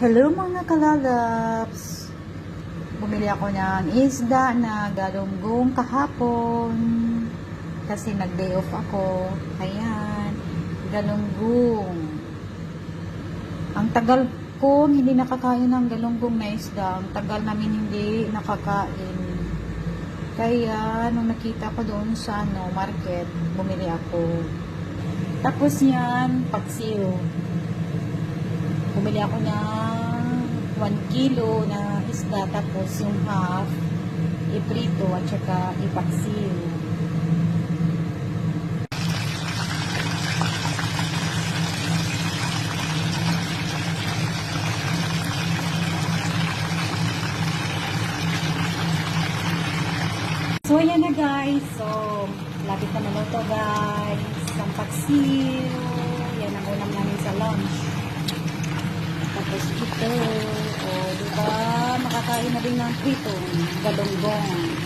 Hello mga kalalaps! Bumili ako ng isda na galunggong kahapon kasi nag-day off ako. Ayan, galunggong. Ang tagal ko hindi nakakain ng galunggong na isda. Ang tagal namin hindi nakakain. Kaya nung nakita ko doon sa market, bumili ako. Tapos yan, paksiw. Bumili ako ng 1 kilo na isda, tapos yung half iprito at saka ipaksiw. So ayan na guys, so lapit na maluto guys, ang paksiw. Yan ang ulam namin sa lunch. Tapos ito, o diba, makakain na din ng pritong galunggong.